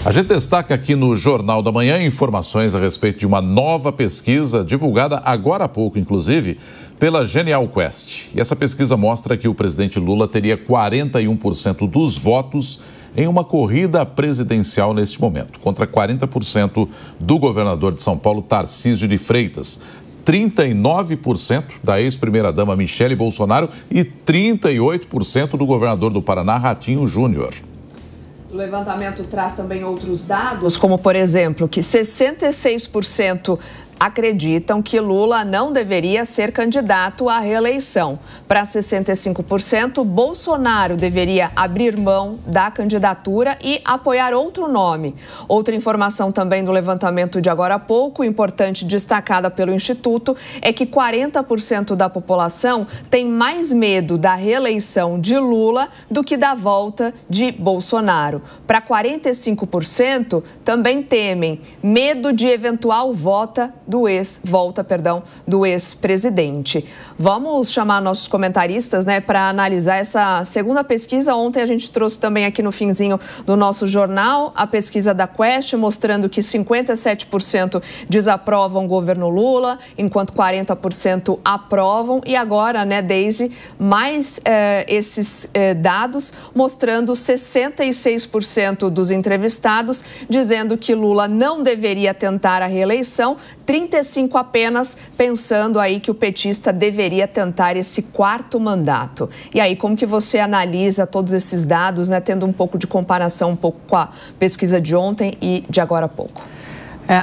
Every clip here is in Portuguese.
A gente destaca aqui no Jornal da Manhã informações a respeito de uma nova pesquisa divulgada agora há pouco, inclusive, pela Genial Quest. E essa pesquisa mostra que o presidente Lula teria 41% dos votos em uma corrida presidencial neste momento, contra 40% do governador de São Paulo, Tarcísio de Freitas, 39% da ex-primeira-dama Michele Bolsonaro e 38% do governador do Paraná, Ratinho Júnior. O levantamento traz também outros dados, como, por exemplo, que 66% acreditam que Lula não deveria ser candidato à reeleição. Para 65%, Bolsonaro deveria abrir mão da candidatura e apoiar outro nome. Outra informação também do levantamento de agora há pouco, importante, destacada pelo Instituto, é que 40% da população tem mais medo da reeleição de Lula do que da volta de Bolsonaro. Para 45%, também temem medo de eventual volta do ex-presidente. Vamos chamar nossos comentaristas, para analisar essa segunda pesquisa. Ontem a gente trouxe também aqui no finzinho do nosso jornal a pesquisa da Quest, mostrando que 57% desaprovam o governo Lula, enquanto 40% aprovam. E agora, Deise, mais esses dados mostrando 66% dos entrevistados dizendo que Lula não deveria tentar a reeleição, 35% apenas pensando aí que o petista deveria tentar esse quarto mandato. E aí, como que você analisa todos esses dados, tendo um pouco de comparação um pouco com a pesquisa de ontem e de agora há pouco?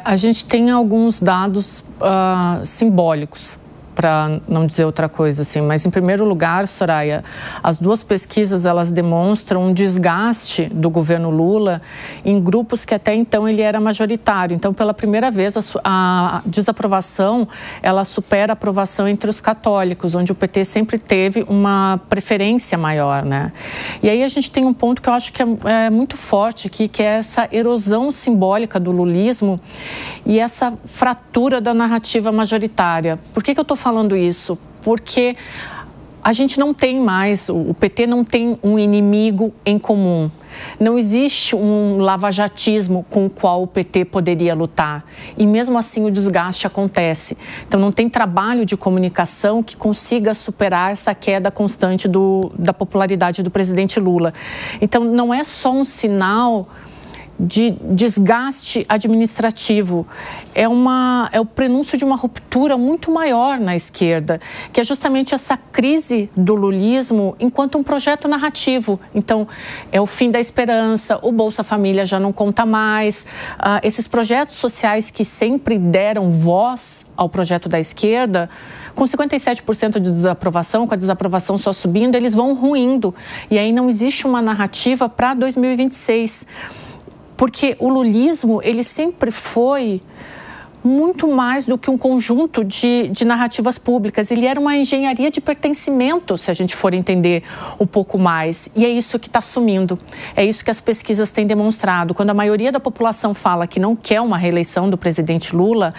A gente tem alguns dados simbólicos, para não dizer outra coisa assim, mas em primeiro lugar, Soraya, as duas pesquisas elas demonstram um desgaste do governo Lula em grupos que até então ele era majoritário. Então, pela primeira vez, a desaprovação ela supera a aprovação entre os católicos, onde o PT sempre teve uma preferência maior, E aí a gente tem um ponto que eu acho que é muito forte aqui, que é essa erosão simbólica do lulismo e essa fratura da narrativa majoritária. Por que eu estou falando isso? Porque a gente não tem mais, o PT não tem um inimigo em comum. Não existe um lavajatismo com o qual o PT poderia lutar. E mesmo assim o desgaste acontece. Então não tem trabalho de comunicação que consiga superar essa queda constante da popularidade do presidente Lula. Então não é só um sinal de desgaste administrativo, é o prenúncio de uma ruptura muito maior na esquerda, que é justamente essa crise do lulismo enquanto um projeto narrativo. Então, é o fim da esperança, o Bolsa Família já não conta mais, esses projetos sociais que sempre deram voz ao projeto da esquerda, com 57% de desaprovação, com a desaprovação só subindo, eles vão ruindo. E aí não existe uma narrativa para 2026. Porque o lulismo, ele sempre foi muito mais do que um conjunto de narrativas públicas. Ele era uma engenharia de pertencimento, se a gente for entender um pouco mais. E é isso que está sumindo. É isso que as pesquisas têm demonstrado. Quando a maioria da população fala que não quer uma reeleição do presidente Lula,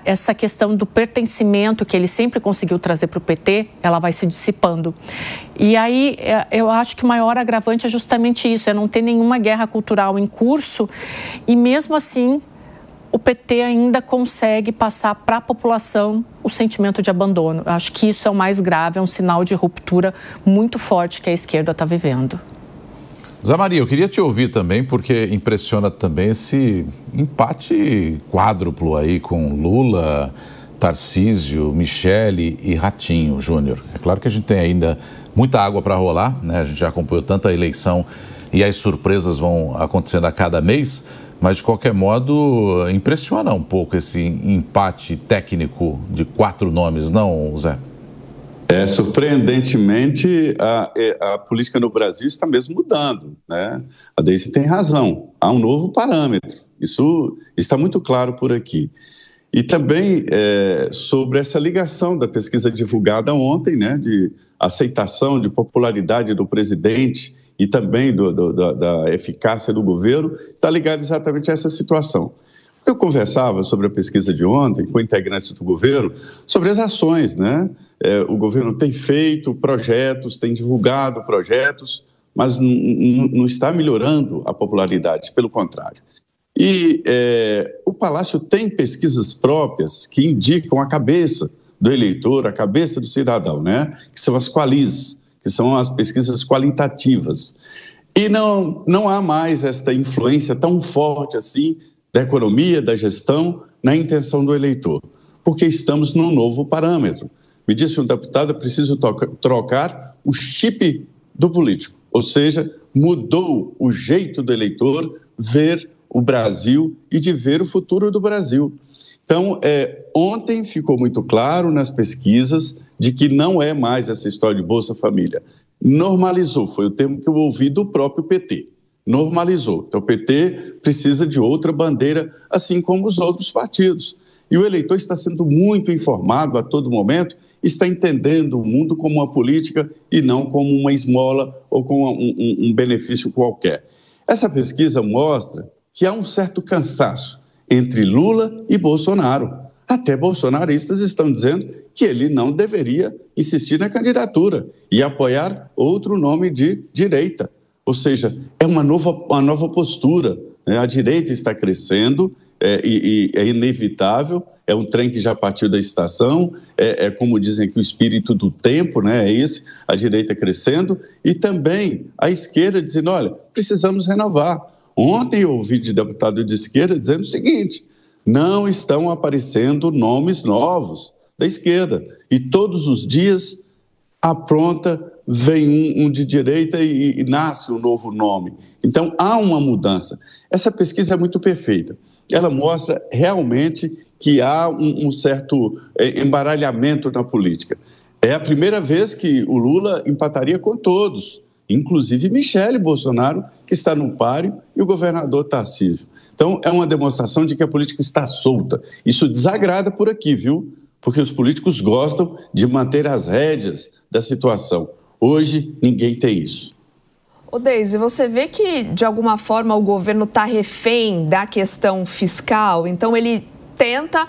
essa questão do pertencimento que ele sempre conseguiu trazer para o PT, ela vai se dissipando. E aí, eu acho que o maior agravante é justamente isso, é não ter nenhuma guerra cultural em curso e, mesmo assim, o PT ainda consegue passar para a população o sentimento de abandono. Eu acho que isso é o mais grave, é um sinal de ruptura muito forte que a esquerda está vivendo. Zé Maria, eu queria te ouvir também, porque impressiona também esse empate quádruplo aí com Lula, Tarcísio, Michele e Ratinho Júnior. É claro que a gente tem ainda muita água para rolar, A gente já acompanhou tanta eleição e as surpresas vão acontecendo a cada mês, mas de qualquer modo impressiona um pouco esse empate técnico de 4 nomes, não, Zé? Surpreendentemente, a política no Brasil está mesmo mudando, A Deise tem razão, há um novo parâmetro, isso está muito claro por aqui. E também sobre essa ligação da pesquisa divulgada ontem, de aceitação, de popularidade do presidente e também da eficácia do governo, está ligado exatamente a essa situação. Eu conversava sobre a pesquisa de ontem com integrantes do governo sobre as ações, O governo tem feito projetos, tem divulgado projetos, mas não está melhorando a popularidade, pelo contrário. E o Palácio tem pesquisas próprias que indicam a cabeça do eleitor, a cabeça do cidadão, né? Que são as qualis, que são as pesquisas qualitativas. E não há mais esta influência tão forte assim da economia, da gestão, na intenção do eleitor, porque estamos num novo parâmetro. Me disse um deputado, é preciso trocar o chip do político, ou seja, mudou o jeito do eleitor ver o Brasil e de ver o futuro do Brasil. Então, ontem ficou muito claro nas pesquisas de que não é mais essa história de Bolsa Família. Normalizou, foi o termo que eu ouvi do próprio PT. Normalizou. Então, o PT precisa de outra bandeira, assim como os outros partidos. E o eleitor está sendo muito informado a todo momento, está entendendo o mundo como uma política e não como uma esmola ou como um benefício qualquer. Essa pesquisa mostra que há um certo cansaço entre Lula e Bolsonaro. Até bolsonaristas estão dizendo que ele não deveria insistir na candidatura e apoiar outro nome de direita. Ou seja, é uma nova postura, né? A direita está crescendo e é inevitável, é um trem que já partiu da estação, como dizem aqui, o espírito do tempo, né? É esse, a direita crescendo, e também a esquerda dizendo, olha, precisamos renovar. Ontem eu ouvi de deputado de esquerda dizendo o seguinte, não estão aparecendo nomes novos da esquerda, e todos os dias apronta, vem um de direita e nasce um novo nome. Então, há uma mudança. Essa pesquisa é muito perfeita. Ela mostra realmente que há um certo embaralhamento na política. É a primeira vez que o Lula empataria com todos, inclusive Michele Bolsonaro, que está no páreo, e o governador Tarcísio. Então, é uma demonstração de que a política está solta. Isso desagrada por aqui, viu? Porque os políticos gostam de manter as rédeas da situação. Hoje, ninguém tem isso. Ô Deise, você vê que, de alguma forma, o governo está refém da questão fiscal? Então, ele tenta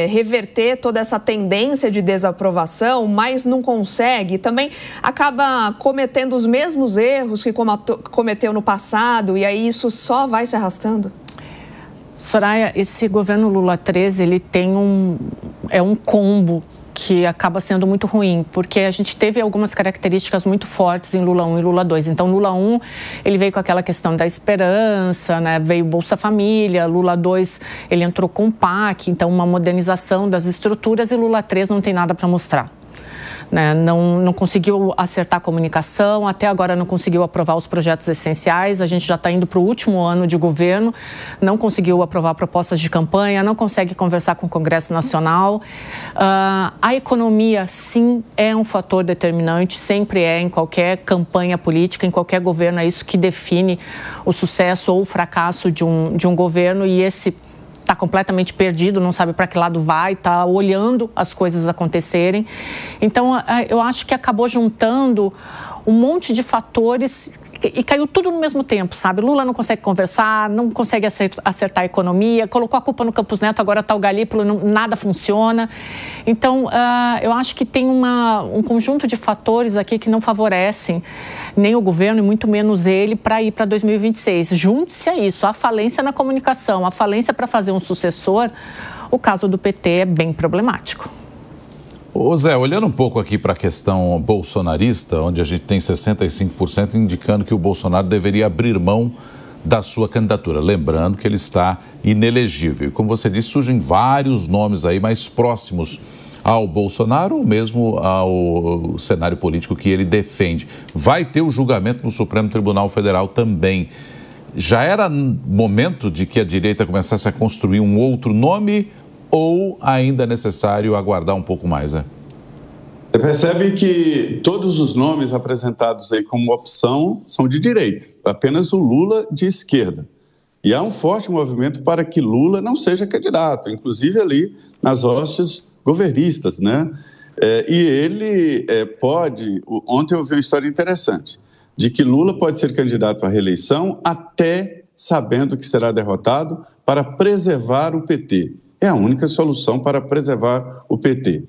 reverter toda essa tendência de desaprovação, mas não consegue. Também acaba cometendo os mesmos erros que cometeu no passado, e aí isso só vai se arrastando? Soraya, esse governo Lula 13, ele tem um combo que acaba sendo muito ruim, porque a gente teve algumas características muito fortes em Lula 1 e Lula 2. Então, Lula 1, ele veio com aquela questão da esperança, né? Veio Bolsa Família, Lula 2, ele entrou com o PAC, então uma modernização das estruturas, e Lula 3 não tem nada para mostrar. Né? Não conseguiu acertar a comunicação, até agora não conseguiu aprovar os projetos essenciais, a gente já está indo para o último ano de governo, não conseguiu aprovar propostas de campanha, não consegue conversar com o Congresso Nacional. A economia, sim, é um fator determinante, sempre é em qualquer campanha política, em qualquer governo, é isso que define o sucesso ou o fracasso de um governo, e esse está completamente perdido, não sabe para que lado vai, está olhando as coisas acontecerem. Então, eu acho que acabou juntando um monte de fatores e caiu tudo no mesmo tempo, sabe? Lula não consegue conversar, não consegue acertar a economia, colocou a culpa no Campos Neto, agora está o Galípolo, nada funciona. Então, eu acho que tem um conjunto de fatores aqui que não favorecem nem o governo e muito menos ele para ir para 2026. Junte-se a isso, a falência na comunicação, a falência para fazer um sucessor, o caso do PT é bem problemático. Ô Zé, olhando um pouco aqui para a questão bolsonarista, onde a gente tem 65% indicando que o Bolsonaro deveria abrir mão da sua candidatura, lembrando que ele está inelegível. Como você disse, surgem vários nomes aí mais próximos ao Bolsonaro ou mesmo ao cenário político que ele defende. Vai ter o julgamento no Supremo Tribunal Federal também. Já era momento de que a direita começasse a construir um outro nome ou ainda é necessário aguardar um pouco mais, né? Você percebe que todos os nomes apresentados aí como opção são de direita, apenas o Lula de esquerda. E há um forte movimento para que Lula não seja candidato, inclusive ali nas hostes governistas, né? E ele pode... Ontem eu vi uma história interessante, de que Lula pode ser candidato à reeleição até sabendo que será derrotado para preservar o PT. É a única solução para preservar o PT.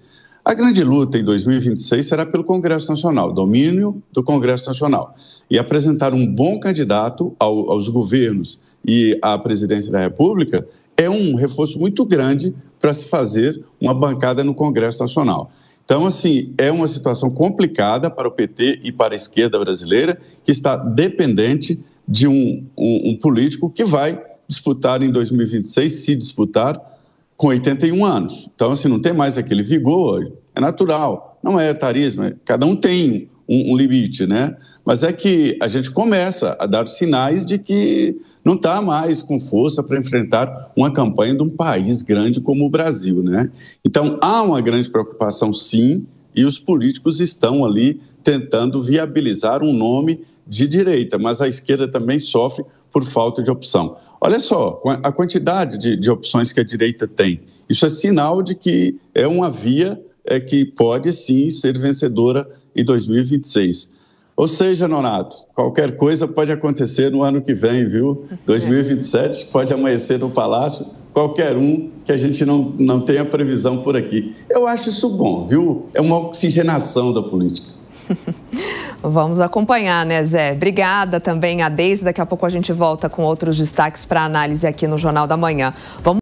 A grande luta em 2026 será pelo Congresso Nacional, domínio do Congresso Nacional. E apresentar um bom candidato aos governos e à presidência da República é um reforço muito grande para se fazer uma bancada no Congresso Nacional. Então, assim, é uma situação complicada para o PT e para a esquerda brasileira, que está dependente de um político que vai disputar em 2026, se disputar, com 81 anos. Então, assim, não tem mais aquele vigor, é natural, não é etarismo, cada um tem um limite, né? Mas é que a gente começa a dar sinais de que não está mais com força para enfrentar uma campanha de um país grande como o Brasil, né? Então, há uma grande preocupação, sim, e os políticos estão ali tentando viabilizar um nome de direita, mas a esquerda também sofre por falta de opção. Olha só, a quantidade de opções que a direita tem. Isso é sinal de que é uma via que pode, sim, ser vencedora em 2026. Ou seja, Nonato, qualquer coisa pode acontecer no ano que vem, viu? 2027 pode amanhecer no Palácio, qualquer um que a gente não tenha previsão por aqui. Eu acho isso bom, viu? É uma oxigenação da política. Vamos acompanhar, né, Zé? Obrigada também a Deise. Daqui a pouco a gente volta com outros destaques para análise aqui no Jornal da Manhã. Vamos